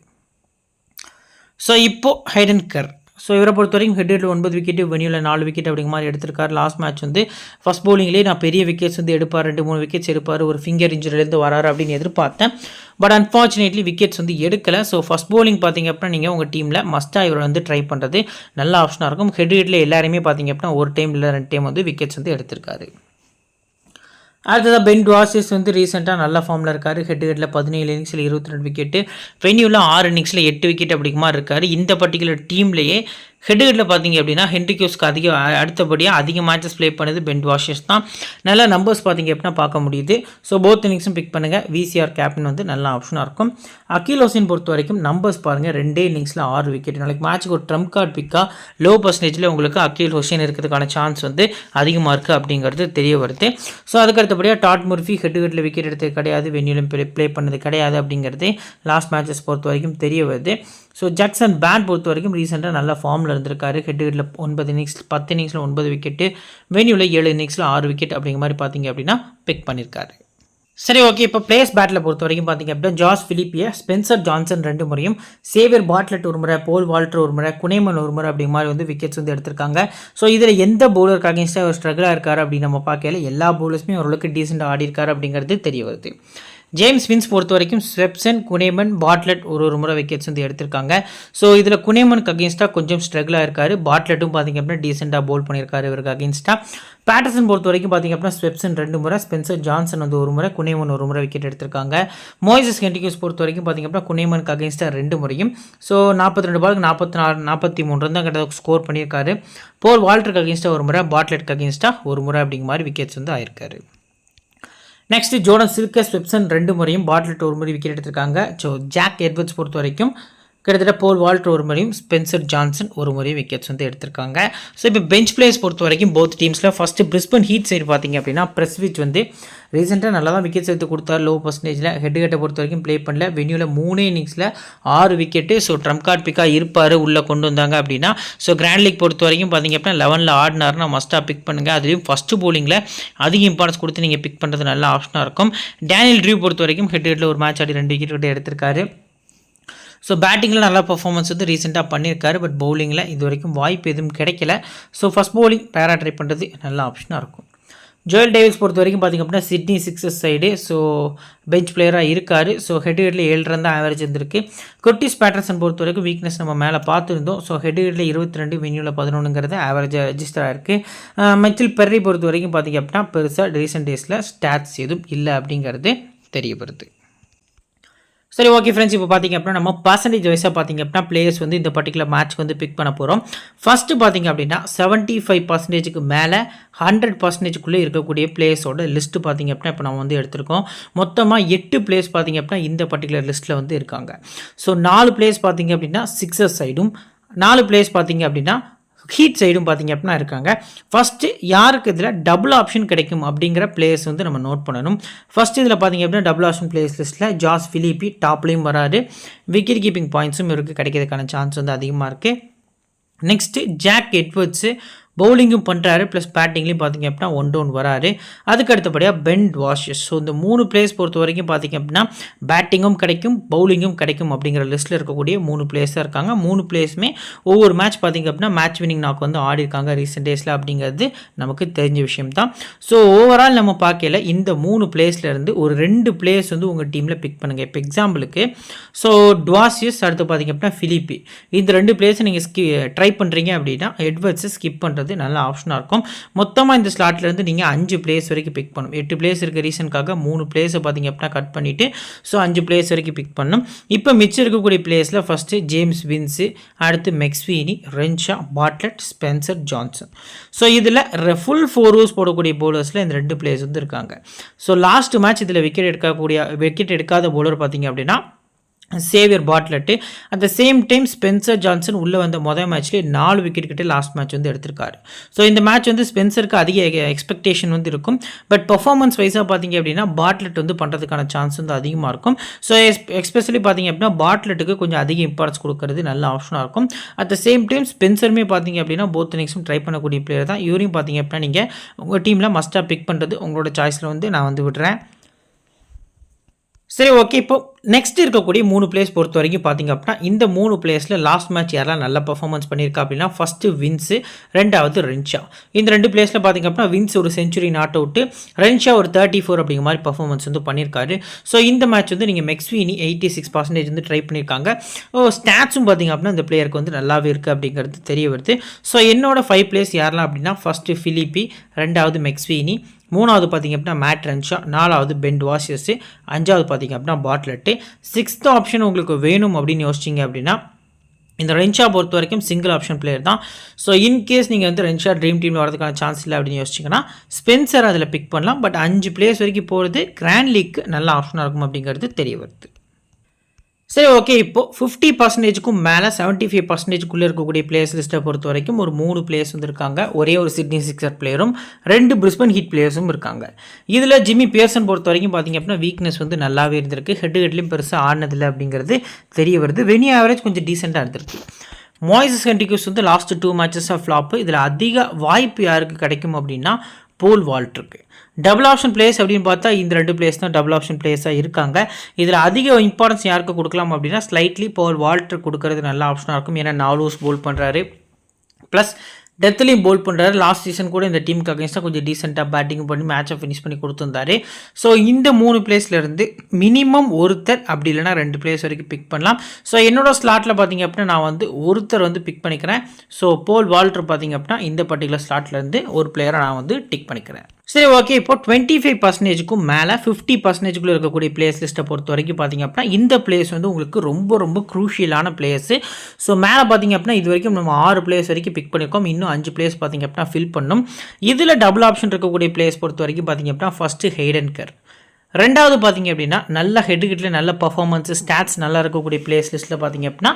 ஸோ இப்போது ஹேடன் கர். ஸோ இவரை பொறுத்த வரைக்கும் ஹெட்டில் 9 விக்கெட்டு, வெனியூவில் 4 விக்கெட் அப்படிங்கிற மாதிரி எடுத்திருக்காரு. லாஸ்ட் மேட்ச் வந்து ஃபஸ்ட் பவுலிங்லேயே நான் பெரிய விக்கெட்ஸ் வந்து எடுப்பார், 2-3 விக்கெட்ஸ் எடுப்பார், ஒரு ஃபிங்கர் இன்ஜுரிலேருந்து வராரு அப்படின்னு எதிர்பார்த்தேன். பட் அன்ஃபார்ச்சுனேட்லி விக்கெட்ஸ் வந்து எடுக்கலை. ஸோ ஃபஸ்ட் பவுலிங் பார்த்திங்க அப்படின்னா நீங்கள் உங்கள் டீமில் மஸ்ட்டாக இவரை வந்து ட்ரை பண்ணுறது நல்ல ஆப்ஷனாக இருக்கும். ஹெட்டில் எல்லாருமே பார்த்திங்க அப்படின்னா ஒரு டைம் இல்லை 2 டைம் வந்து விக்கெட்ஸ் வந்து எடுத்திருக்காரு. அடுத்ததாக பென் டுவார்சிஸ் வந்து ரீசெண்டாக நல்ல ஃபார்மில் இருக்கார். ஹெட்டில் 17 இன்னிங்ஸில் 22 விக்கெட்டு, வெனியூவில் 6 இன்னிங்ஸில் 8 விக்கெட் அப்படிங்கிற மாதிரி இருக்கார். இந்த பர்டிகுலர் டீம்லேயே ஹெட்டில் பார்த்திங்க அப்படின்னா ஹென்ரிக்ஸ்க்கு அடுத்தபடியாக அதிக மேட்சஸ் ப்ளே பண்ணது பென் டுவார்சிஸ் தான். நல்ல நம்பர்ஸ் பார்த்திங்க அப்படின்னா பார்க்க முடியுது. ஸோ போத் இன்னிங்ஸும் பிக் பண்ணுங்கள். விசிஆர் கேப்டன் வந்து நல்ல ஆப்ஷனாக இருக்கும். அகில் ஹுசைன் பொறுத்த வரைக்கும் நம்பர்ஸ் பாருங்கள், 2 இன்னிங்ஸில் 6 விக்கெட். நாளைக்கு மேட்ச்சுக்கு ஒரு ட்ரம்ப் கார்டு பிக்காக லோ பர்சன்டேஜில் உங்களுக்கு அகில் ஹுசைன் இருக்கிறதுக்கான சான்ஸ் வந்து அதிகமாக இருக்குது அப்படிங்கிறது தெரிய வருது. ஸோ அதுக்கு அடுத்தபடியாக டாட் முர்ஃபி ஹெட்டில் விக்கெட் எடுத்தது கிடையாது, வெனியூலும் ப்ளே பண்ணது கிடையாது அப்படிங்கிறது லாஸ்ட் மேட்சஸ் பொறுத்த வரைக்கும் தெரிய வருது. ஸோ ஜாக்சன் பேட் பொறுத்த வரைக்கும் ரீசெண்டாக நல்ல ஃபார்மில் இருந்திருக்காரு. ஹெட்டில் 9 இன்னிங்ஸ் 10 இன்னிங்ஸில் 9 விக்கெட்டு, வெனியூவில் 7 இன்னிங்ஸில் 6 விக்கெட் அப்படிங்கிற மாதிரி பார்த்திங்க அப்படின்னா பிக் பண்ணியிருக்காரு. சரி, ஓகே. இப்போ பிளேயர்ஸ் பேட்டில் பொறுத்த வரைக்கும் பார்த்திங்க அப்படின்னா ஜாஸ் ஃபிலிப்பியை, ஸ்பென்சர் ஜான்சன் 2 முறையும், சேவியர் பாட்லெட் 1 முறை, போல் வால்டர் 1 முறை, குனேமன் 1 முறை அப்படிங்கிற மாதிரி வந்து விக்கெட்ஸ் வந்து எடுத்திருக்காங்க. ஸோ இதில் எந்த பவுலருக்கு அகேன்ஸ்டாக ஒரு ஸ்ட்ரகிளாக இருக்கார் அப்படின்னு நம்ம பார்க்கல. எல்லா பவுலர்ஸுமே ஓரளவுக்கு டீசெண்டாக ஆடி இருக்காரு அப்படிங்கிறது தெரிய வருது. ஜேம்ஸ் வின்ஸ் பொறுத்த வரைக்கும் ஸ்வெப்சன், குனேமன், பாட்லெட் ஒரு முறை விக்கெட்ஸ் வந்து எடுத்திருக்காங்க. ஸோ இதில் குனேமனுக்கு அகேன்ஸ்டாக கொஞ்சம் ஸ்ட்ரகிளாக இருக்காரு. பாட்லெட்டும் பார்த்திங்க அப்படின்னா டீசெண்டாக பவுல் பண்ணியிருக்காரு இவருக்கு அகேன்ஸ்டாக. பேட்டர்சன் பொறுத்த வரைக்கும் பார்த்திங்க அப்படின்னா ஸ்வெப்சன் 2 முறை, ஸ்பென்சர் ஜான்சன் வந்து 1 முறை, குனேமன் 1 முறை விக்கெட் எடுத்திருக்காங்க. மோய்சஸ் ஹென்ரிக்ஸ் பொறுத்த வரைக்கும் பார்த்திங்க அப்படின்னா குனேமனுக்கு அகேன்ஸ்டாக 2 முறையும், ஸோ 42 பாலுக்கு 43 ரன் தான் கிட்ட ஸ்கோர் பண்ணியிருக்காரு. போல் வால்டருக்கு அகேன்ஸ்டாக 1 முறை, பாட்லெட்டுக்கு அகேன்ஸ்டாக 1 முறை அப்படிங்கிற மாதிரி விக்கெட்ஸ் வந்து ஆயிருக்காரு. நெக்ஸ்ட் ஜோர்டன் சில்க், ஸ்வெப்சன் 2 முறையும், பாட்லெட் 1 முறை விக்கெட் எடுத்திருக்காங்க. ஸோ ஜாக் எட்வர்ட்ஸ் பொறுத்த வரைக்கும் கிட்டத்தட்ட போல் வால்டர் ஒரு முறையும் ஸ்பென்சர் ஜான்சன் ஒரு முறையும் விக்கெட்ஸ் வந்து எடுத்திருக்காங்க. ஸோ இப்போ பெஞ்ச் பிளேயர்ஸ் பொறுத்த வரைக்கும் போத் டீம்ஸில் ஃபஸ்ட்டு பிரிஸ்பன் ஹீட் சைடு பார்த்தீங்க அப்படின்னா பிரஸ்விச் வந்து ரீசெண்டாக நல்லா தான் விக்கெட்ஸ் எடுத்து கொடுத்தாரு லோ பர்சன்டேஜில். ஹெட்டை பொறுத்த வரைக்கும் ப்ளே பண்ணல. வென்யூவில் 3 இன்னிங்ஸில் 6 விக்கெட்டு. ஸோ ட்ரம்ப் கார்ட் பிக்காக இருப்பார் உள்ளே கொண்டு வந்தாங்க அப்படின்னா. ஸோ கிராண்ட் லீக் பொறுத்த வரைக்கும் பார்த்தீங்க அப்படின்னா 11ல் ஆடினார்னா மஸ்ட்டாக பிக் பண்ணுங்கள். அதுலேயும் ஃபஸ்ட்டு போலிங்கில் அதிக இம்பார்ட்டன்ஸ் கொடுத்து நீங்கள் பிக் பண்ணுறது நல்ல ஆப்ஷனாக இருக்கும். டேனியல் ட்ரூ பொறுத்த வரைக்கும் ஹெட்டில் ஒரு மேட்ச் ஆடி 2 விக்கெட் கிட்ட எடுத்திருக்காரு. ஸோ பேட்டிங்கில் நல்லா பர்ஃபார்மன்ஸ் வந்து ரீசெண்டாக பண்ணியிருக்காரு. பட் பவுலிங்கில் இது வரைக்கும் வாய்ப்பு எதுவும் கிடைக்கல. ஸோ ஃபஸ்ட் பவுலிங் பேரா ட்ரை பண்ணுறது நல்ல ஆப்ஷனாக இருக்கும். ஜோயல் டேவிஸ் பொறுத்த வரைக்கும் பார்த்திங்க அப்படின்னா Sydney sixes side so bench பிளேயராக இருக்கார். ஸோ ஹெட்ல 7 ரன் தான் ஆவரேஜ் இருந்திருக்கு. குர்டிஸ் பேட்டர்சன் பொறுத்த வரைக்கும் வீக்னஸ் நம்ம மேலே பார்த்துருந்தோம். ஸோ ஹெட்ல 22 வென்யூவில் 11ங்கிறது ஆவரேஜாக ரெஜிஸ்டர் ஆகிருக்கு. மைக்கேல் பெர்ரி பொறுத்த வரைக்கும் பார்த்திங்க அப்படின்னா பெருசாக ரீசெண்ட் டேஸில் ஸ்டாட்ஸ் எதுவும் இல்லை அப்படிங்கிறது தெரிய வருது. சரி, ஓகே ஃப்ரெண்ட்ஸ், இப்போ பார்த்திங்க அப்படின்னா நம்ம பர்சன்டேஜ் வைஸாக பார்த்திங்க அப்படின்னா பிளேயர்ஸ் வந்து இந்த பர்டிகுலர் மேட்ச் வந்து பிக் பண்ண போகிறோம். ஃபஸ்ட்டு பார்த்திங்க அப்படின்னா 75% மேலே 100% இருக்கக்கூடிய பிளேயர்ஸோட லிஸ்ட்டு பார்த்திங்க அப்படின்னா இப்போ நம்ம வந்து எடுத்திருக்கோம். மொத்தமாக 8 பிளேயர்ஸ் பார்த்திங்க அப்படின்னா இந்த பர்டிகுலர் லிஸ்ட்டில் வந்து இருக்காங்க. ஸோ 4 பிளேயர்ஸ் பார்த்திங்க அப்படின்னா சிக்ஸஸ் சைடும், 4 பிளேயர்ஸ் பார்த்திங்க அப்படின்னா ஹீட் சைடும் பார்த்திங்க அப்படின்னா இருக்காங்க. ஃபஸ்ட்டு யாருக்கு இதில் டபுள் ஆப்ஷன் கிடைக்கும் அப்படிங்கிற பிளேயர்ஸ் வந்து நம்ம நோட் பண்ணணும். ஃபஸ்ட்டு இதில் பார்த்திங்க அப்படின்னா டபுள் ஆப்ஷன் பிளேயர்ஸ் லிஸ்ட்டில் ஜாஸ் பிலிப்பி டாப்லேயும் வராரு. விக்கெட் கீப்பிங் பாயிண்ட்ஸும் இவருக்கு கிடைக்கிறதுக்கான சான்ஸ் வந்து அதிகமாக இருக்குது. நெக்ஸ்ட்டு ஜாக் எட்வர்ட்ஸு பவுலிங்கும் பண்ணுறாரு, ப்ளஸ் பேட்டிங்லேயும் பார்த்திங்க அப்படின்னா 1 டவுன் வராரு. அதுக்கு அடுத்தபடியாக பென் வாஷஸ். ஸோ இந்த 3 பிளேயர்ஸ் பொறுத்த வரைக்கும் பார்த்திங்க அப்படின்னா பேட்டிங்கும் கிடைக்கும் பவுலிங்கும் கிடைக்கும் அப்படிங்கிற லிஸ்ட்டில் இருக்கக்கூடிய 3 பிளேயர்ஸாக இருக்காங்க. 3 பிளேயர்ஸுமே ஒவ்வொரு மேட்ச் பார்த்திங்க அப்படின்னா மேட்ச் வினிங் நாக்கு வந்து ஆடி இருக்காங்க ரீசெண்ட் டேஸில் அப்படிங்கிறது நமக்கு தெரிஞ்ச விஷயம் தான். ஸோ ஓவரால் நம்ம பார்க்கல இந்த 3 பிளேயர்ஸ்லேருந்து ஒரு 2 பிளேயர்ஸ் வந்து உங்கள் டீமில் பிக் பண்ணுங்கள். இப்போ எக்ஸாம்பிளுக்கு ஸோ டுவாசியஸ், அடுத்து பார்த்திங்க அப்படின்னா பிலிப்பி, இந்த 2 பிளேயர்ஸை நீங்கள் ட்ரை பண்ணுறீங்க அப்படின்னா எட்வர்ட்ஸை ஸ்கிப் பண்ணுறது நல்ல ஆப்ஷனாக இருக்கும். மொத்தமாக இந்த ஸ்லாட்லேருந்து நீங்கள் 5 பிளேயர்ஸ் வரைக்கும் பிக் பண்ணணும். 8 பிளேயர்ஸ் இருக்க ரீசனுக்காக 3 பிளேயர்ஸை பார்த்திங்க அப்படின்னா கட் பண்ணிவிட்டு ஸோ 5 பிளேயர்ஸ் வரைக்கும் பிக் பண்ணணும். இப்போ மிச்சம் இருக்கக்கூடிய பிளேயர்ஸில் ஃபஸ்ட்டு ஜேம்ஸ் வின்ஸு, அடுத்து McSweeney, Renshaw, Bartlett, Spencer Johnson. So இதில் ஃபுல் 4 ஓவர்ஸ் போடக்கூடிய பவுலர்ஸில் இந்த 2 பிளேயர்ஸ் வந்து இருக்காங்க. ஸோ லாஸ்ட் மேட்ச் இதில் விக்கெட் எடுக்காத பவுலர் பார்த்திங்க அப்படின்னா Xavier Bartlett. At the same time Spencer Johnson உள்ளே வந்த மொதல் மேட்ச்லேயே 4 விக்கெட் கிட்ட லாஸ்ட் மேட்ச் வந்து எடுத்திருக்காரு. ஸோ இந்த மேட்ச் வந்து ஸ்பென்சருக்கு அதிக எக்ஸ்பெக்டேஷன் வந்து இருக்கும். பட் பர்ஃபார்மன்ஸ் வைஸாக பார்த்திங்க அப்படின்னா பாட்லெட் வந்து பண்ணுறதுக்கான சான்ஸ் வந்து அதிகமாக இருக்கும். ஸோ எஸ்பெஷலி பார்த்திங்க அப்படின்னா பாட்லெட்டுக்கு கொஞ்சம் அதிக இம்பார்ட்டன்ஸ் கொடுக்கறது நல்ல ஆப்ஷனாக இருக்கும். அட் த சேம் டைம் ஸ்பென்சருமே பார்த்திங்க அப்படின்னா போத் இன்னிங்ஸும் ட்ரை பண்ணக்கூடிய பிளேயர் தான். இவரையும் பார்த்திங்க அப்படின்னா நீங்கள் உங்கள் டீமில் மஸ்ட்டாக பிக் பண்ணுறது உங்களோட சாய்ஸில் வந்து நான் வந்து விடுறேன். சரி, ஓகே, இப்போ நெக்ஸ்ட் இருக்கக்கூடிய 3 பிளேயர்ஸ் பொறுத்த வரைக்கும் பார்த்திங்க அப்படின்னா இந்த 3 பிளேயர்ஸில் லாஸ்ட் மேட்ச் யாரெல்லாம் நல்ல பர்ஃபார்மன்ஸ் பண்ணியிருக்கா அப்படின்னா ஃபஸ்ட்டு வின்ஸு, ரெண்டாவது ரென்ஷா. இந்த 2 பிளேயர்ஸில் பார்த்திங்க அப்படின்னா வின்ஸ் ஒரு செஞ்சுரி நாட் அவுட்டு, ரென்ஷா ஒரு 34 அப்படிங்கிற மாதிரி பர்ஃபார்மன்ஸ் வந்து பண்ணியிருக்காரு. ஸோ இந்த மேட்ச் வந்து நீங்கள் மெக்ஸ்வீனி 86% வந்து ட்ரை பண்ணியிருக்காங்க. ஸ்டாட்ஸும் பார்த்திங்க அப்படின்னா இந்த பிளேயருக்கு வந்து நல்லாவே இருக்குது அப்படிங்கிறது தெரிய வருது. ஸோ என்னோட 5 பிளேயர்ஸ் யாரெல்லாம் அப்படின்னா ஃபஸ்ட்டு பிலிப்பி, ரெண்டாவது மெக்ஸ்வீனி, 3வது பார்த்திங்க அப்படின்னா மேட் ரென்ஷா, 4வது பென் வாஷஸ், 5வது பார்த்திங்க அப்படின்னா பாட்லெட்டு. 6th ஆப்ஷன் உங்களுக்கு வேணும் அப்படின்னு யோசிச்சிங்க அப்படின்னா இந்த ரென்ஷா பொறுத்த வரைக்கும் சிங்கிள் ஆப்ஷன் பிளேயர் தான். ஸோ இன்கேஸ் நீங்கள் வந்து ரென்ஷா ட்ரீம் டீமில் வரதுக்கான சான்ஸ் இல்லை அப்படின்னு யோசிச்சிங்கன்னா ஸ்பென்சர் அதில் பிக் பண்ணலாம். பட் 5 பிளேயர்ஸ் வரைக்கும் போகிறது கிராண்ட் லீக் நல்ல ஆப்ஷனாக இருக்கும் அப்படிங்கிறது தெரிய வருது. சரி, ஓகே, இப்போ 50%க்கும் மேலே 75%க்குள்ளே இருக்கக்கூடிய பிளேயர்ஸ் லிஸ்ட்டை பொறுத்த வரைக்கும் ஒரு 3 பிளேயர்ஸ் வந்து இருக்காங்க. ஒரே ஒரு சிட்னி சிக்ஸர் பிளேயரும் 2 பிரிஸ்பன் ஹீட் பிளேயர்ஸும் இருக்காங்க. இதில் ஜிம்மி பியர்சன் பொறுத்த வரைக்கும் பார்த்திங்க அப்படின்னா வீக்னஸ் வந்து நல்லாவே இருந்திருக்கு. ஹெட்லையும் பெருசாக ஆடினதில்லை அப்படிங்கிறது தெரிய வருது. வெனி ஆவரேஜ் கொஞ்சம் டீசெண்டாக இருந்திருக்கு. மோய்சஸ் ஹென்ரிக்ஸ் வந்து லாஸ்ட் 2 மேட்சஸ் ஆஃப் ஃப்ளாப்பு. இதில் அதிக வாய்ப்பு யாருக்கு கிடைக்கும் அப்படின்னா போல் வால்டருக்கு. டபுள் ஆப்ஷன் பிளேயர்ஸ் அப்படின்னு பார்த்தா இந்த 2 பிளேயர்ஸ் தான் டபுள் ஆப்ஷன் பிளேயர்ஸாக இருக்காங்க. இதில் அதிக இம்பார்ட்டன்ஸ் யாருக்கு கொடுக்கலாம் அப்படின்னா ஸ்லைட்லி போல் வால்டர் கொடுக்கறது நல்ல ஆப்ஷனாக இருக்கும். ஏன்னா 4 ஓவர்ஸ் போல் பண்ணுறாரு, ப்ளஸ் டெத்லையும் போல் பண்ணுறாரு. லாஸ்ட் சீசன் கூட இந்த டீமுக்கு அகேன்ஸ்டாக கொஞ்சம் டீசெண்டாக பேட்டிங் பண்ணி மேட்சை ஃபினிஷ் பண்ணி கொடுத்துருந்தாரு. ஸோ இந்த 3 பிளேஸ்லேருந்து மினிமம் ஒருத்தர் அப்படி இல்லைனா 2 பிளேயர்ஸ் வரைக்கும் பிக் பண்ணலாம். ஸோ என்னோடய ஸ்லாட்டில் பார்த்திங்க அப்படின்னா நான் வந்து ஒருத்தர் வந்து பிக் பண்ணிக்கிறேன். ஸோ போல் வால்டர் பார்த்திங்க அப்படின்னா இந்த பர்டிகுலர் ஸ்லாட்லேருந்து ஒரு பிளேயரை நான் வந்து டிக் பண்ணிக்கிறேன். சரி, ஓகே, இப்போ 25%க்கும் மேலே 50%க்குள்ளே இருக்கக்கூடிய பிளேயர்ஸ் லிஸ்ட்டை பொறுத்த வரைக்கும் பார்த்திங்க அப்படின்னா இந்த பிளேயர்ஸ் வந்து உங்களுக்கு ரொம்ப ரொம்ப க்ரூஷியலான பிளேயர்ஸு. ஸோ மேலே பார்த்திங்க அப்படின்னா இது வரைக்கும் நம்ம 6 பிளேயர்ஸ் வரைக்கும் பிக் பண்ணியிருக்கோம். இன்னும் 5 பிளேயர்ஸ் பார்த்திங்க அப்படின்னா ஃபில் பண்ணணும். இதில் டபுள் ஆப்ஷன் இருக்கக்கூடிய பிளேயர்ஸ் பொறுத்த வரைக்கும் பார்த்திங்க அப்படின்னா ஃபஸ்ட்டு ஹெய்டன் கர், ரெண்டாவது பார்த்தீங்க அப்படின்னா நல்ல ஹெட்டுகிட்டில் நல்ல பர்ஃபார்மன்ஸு ஸ்டாட்ஸ் நல்லா இருக்கக்கூடிய பிளேயர்ஸ் லிஸ்ட்டில் பார்த்தீங்க அப்படின்னா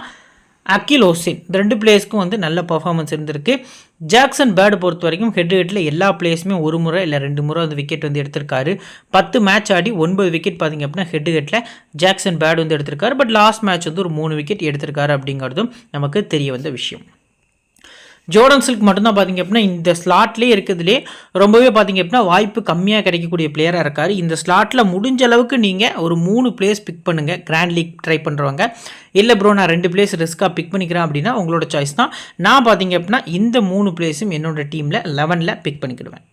அகில் ஹுசைன் இந்த 2 பிளேயர்ஸ்க்கும் வந்து நல்ல பர்ஃபார்மன்ஸ் இருந்திருக்கு. ஜாக்சன் பேர்டு பொறுத்த வரைக்கும் ஹெட்டில் எல்லா பிளேயர்ஸுமே ஒரு முறை இல்லை 2 முறை வந்து விக்கெட் வந்து எடுத்திருக்காரு. 10 மேட்ச் ஆடி 9 விக்கெட் பார்த்தீங்க அப்படின்னா ஹெட்டில் ஜாக்சன் பேர்டு வந்து எடுத்திருக்காரு. பட் லாஸ்ட் மேட்ச் வந்து ஒரு 3 விக்கெட் எடுத்திருக்காரு அப்படிங்கிறதும் நமக்கு தெரிய வந்த விஷயம். ஜோர்டன் சில்க் மட்டும்தான் பார்த்தீங்க அப்படின்னா இந்த ஸ்லாட்லேயே இருக்கிறதுலே ரொம்பவே பார்த்தீங்க அப்படின்னா வாய்ப்பு கம்மியாக கிடைக்கக்கூடிய பிளேயராக இருக்கார். இந்த ஸ்லாட்டில் முடிஞ்ச அளவுக்கு நீங்கள் ஒரு 3 பிளேஸ் பிக் பண்ணுங்கள். கிராண்ட் லீக் ட்ரை பண்ணுறவங்க இல்லை ப்ரோ நான் 2 பிளேஸ் ரிஸ்க்காக பிக் பண்ணிக்கிறேன் அப்படின்னா உங்களோட சாய்ஸ் தான். நான் பார்த்தீங்க அப்படின்னா இந்த 3 பிளேஸும் என்னோட டீமில் 11ல் பிக் பண்ணிக்கிடுவேன்.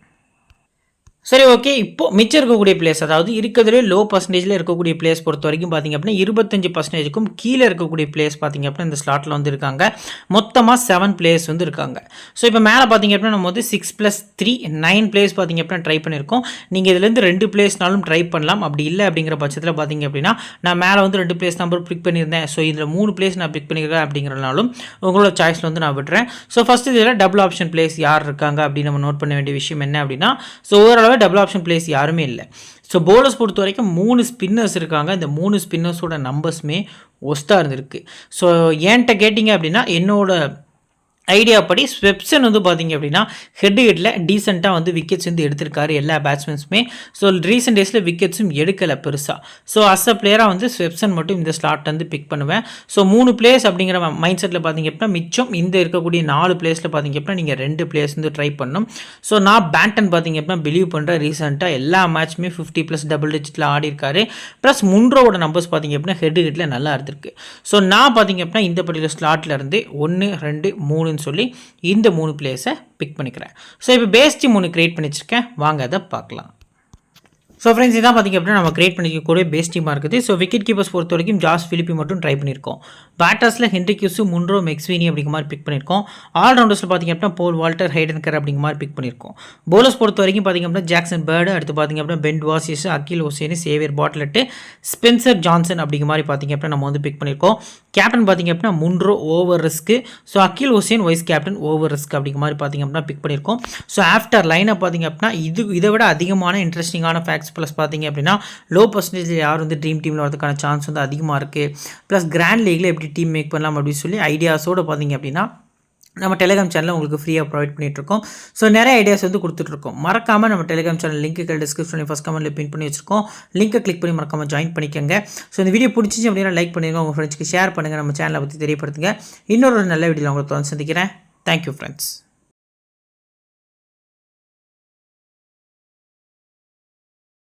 சரி ஓகே, இப்போது மிச்சம் இருக்கக்கூடிய பிளேஸ் அதாவது இருக்கிறதுலே லோ பர்சன்டேஜில் இருக்கக்கூடிய பிளேஸ் பொறுத்த வரைக்கும் பார்த்திங்க அப்படின்னா 25% கீழே இருக்கக்கூடிய பிளேஸ் பார்த்திங்க அப்படின்னா இந்த ஸ்லாட்டில் வந்து இருக்காங்க. மொத்தமாக 7 பிளேஸ் வந்து இருக்காங்க. ஸோ இப்போ மேலே பார்த்திங்க அப்படின்னா நம்ம வந்து 6+3 9 பிளேஸ் பார்த்திங்க அப்படின்னா ட்ரை பண்ணியிருக்கோம். நீங்கள் இதுலேருந்து 2 பிளேஸ்னாலும் ட்ரை பண்ணலாம். அப்படி இல்லை அப்படிங்கிற பட்சத்தில் பார்த்திங்க அப்படின்னா நான் மேலே வந்து 2 பிளேஸ் நம்பர் பிக் பண்ணியிருந்தேன். ஸோ இதில் 3 பிளேஸ் நான் பிக் பண்ணிக்கிறேன் அப்படிங்கிறனாலும் உங்களோட சாய்ஸில் வந்து நான் விட்டுறேன். ஸோ ஃபஸ்ட்டு இதில் டபுள் ஆப்ஷன் பிளேஸ் யார் இருக்காங்க அப்படின்னு நம்ம நோட் பண்ண வேண்டிய விஷயம் என்ன அப்படின்னா so overall double option place யாருமே இல்லை. ஸோ போலர்ஸ் பொறுத்த வரைக்கும் 3 ஸ்பின்னர்ஸ் இருக்காங்க. இந்த 3 ஸ்பின்னர்ஸோட நம்பர்ஸுமே ஒஸ்ட்டாக இருந்திருக்கு. ஸோ ஏன்ட்ட கேட்டிங்க அப்படின்னா என்னோட ஐடியா படி ஸ்வெப்சன் வந்து பார்த்திங்க அப்படின்னா ஹெட்டில் டீசெண்டாக வந்து விக்கெட்ஸ் வந்து எடுத்திருக்காரு எல்லா பேட்ஸ்மேன்ஸுமே. ஸோ ரீசெண்ட் டேஸில் விக்கெட்ஸும் எடுக்கலை பெருசாக. ஸோ அஸ் அ பிளேயராக வந்து ஸ்வெப்சன் மட்டும் இந்த ஸ்லாட் வந்து பிக் பண்ணுவேன். ஸோ 3 பிளேஸ் அப்படிங்கிற மைண்ட் செட்டில் பார்த்திங்க அப்படின்னா மிச்சம் இந்த இருக்கக்கூடிய 4 பிளேஸில் பார்த்திங்க அப்படின்னா நீங்கள் 2 பிளேஸ் வந்து ட்ரை பண்ணணும். ஸோ நான் பேண்டன் பார்த்திங்க அப்படின்னா பிலீவ் பண்ணுறேன். ரீசெண்டாக எல்லா மேட்சுமே 50+ டபுள் டிஜிட்டில் ஆடி இருக்காரு. ப்ளஸ் முன்ரோட நம்பர்ஸ் பார்த்திங்க அப்படின்னா ஹெட்டில் நல்லா இருந்திருக்கு. ஸோ நான் பார்த்திங்க அப்படின்னா இந்த பர்டிகுலர் ஸ்லாட்டில் இருந்து 1 2 3 சொல்லி இந்த 3 பிளேஸை பிக் பண்ணிக்கிறேன். ஸோ இப்போ பேஸ் டீம் 3 கிரியேட் பண்ணி வச்சுருக்கேன். வாங்க அதை பார்க்கலாம். ஸோ ஃப்ரெண்ட்ஸ் இதான் பார்த்திங்க அப்படின்னா நம்ம கிரியேட் பண்ணிக்கக்கூடிய பேஸ் டீமாக இருக்குது. ஸோ விக்கெட் கீப்பர்ஸ் பொறுத்த வரைக்கும் ஜாஸ் பிலிப்பி மட்டும் ட்ரை பண்ணியிருக்கோம். பேட்டர்ஸில் ஹென்ரி கியூஸு முன்ரோ மெக்ஸ்வீனி அப்படிங்கிற மாதிரி பிக் பண்ணியிருக்கோம். ஆல்ரவுண்டர்ஸில் பார்த்திங்க அப்படின்னா போல் வால்டர் ஹைடன்கர் அப்படிங்கிற மாதிரி பிக் பண்ணியிருக்கோம். போலர்ஸ் பொறுத்த வரைக்கும் பார்த்திங்க அப்படின்னா ஜாக்சன் பேர்டு, அடுத்து பார்த்திங்க அப்படின்னா பென் வாசிஸ், அகில் Hussain, Xavier Bartlett, Spencer Johnson அப்படிங்கிற மாதிரி பார்த்திங்க அப்படின்னா நம்ம வந்து பிக் பண்ணியிருக்கோம். கேப்டன் பார்த்திங்க அப்படின்னா Munro over risk, so Akeal Hosein vice captain over risk அப்படிங்கிற மாதிரி பார்த்திங்க அப்படின்னா பிக் பண்ணியிருக்கோம். ஸோ ஆஃப்டர் லைனை பார்த்திங்க அப்படின்னா இதை விட அதிகமான இன்ட்ரெஸ்டிங்கான ஃபேக்ட்ஸ் ப்ளஸ் பார்த்திங்க அப்படின்னா லோ பர்சன்டேஜில் யார் வந்து ட்ரீம் டீமில் வரதுக்கான சான்ஸ் வந்து அதிகமாக இருக்குது. ப்ளஸ் கிராண்ட் லீகில் எப்படி டீம் மேக் பண்ணலாம் அப்படின்னு சொல்லி ஐடியாஸோடு பார்த்திங்க அப்படின்னா நம்ம டெலிகிராம் சேனலில் உங்களுக்கு ஃப்ரீயாக ப்ரொவைட் பண்ணிகிட்ருக்கோம். ஸோ நிறைய ஐடியாஸ் வந்து கொடுத்துட்ருக்கோம். மறக்காமல் நம்ம டெலிகிராம் சேனல் லிங்க்கு டிஸ்கிரிப்ஷனில் ஃபஸ்ட் கமெண்ட்டில் பின் பண்ணி வச்சிருக்கோம். லிங்க்கை கிளிக் பண்ணி மறக்காமல் ஜாயின் பண்ணிக்கோங்க. ஸோ இந்த வீடியோ பிடிச்சிச்சு அப்படின்னா லைக் பண்ணுங்கள், உங்கள் ஃப்ரெண்ட்ஸ்க்கு ஷேர் பண்ணுங்கள், நம்ம சேனலை பற்றி தெரியப்படுத்துங்க. இன்னொரு நல்ல வீடியோவில் உங்களை தொடர்ந்து சந்திக்கிறேன். Thank you friends.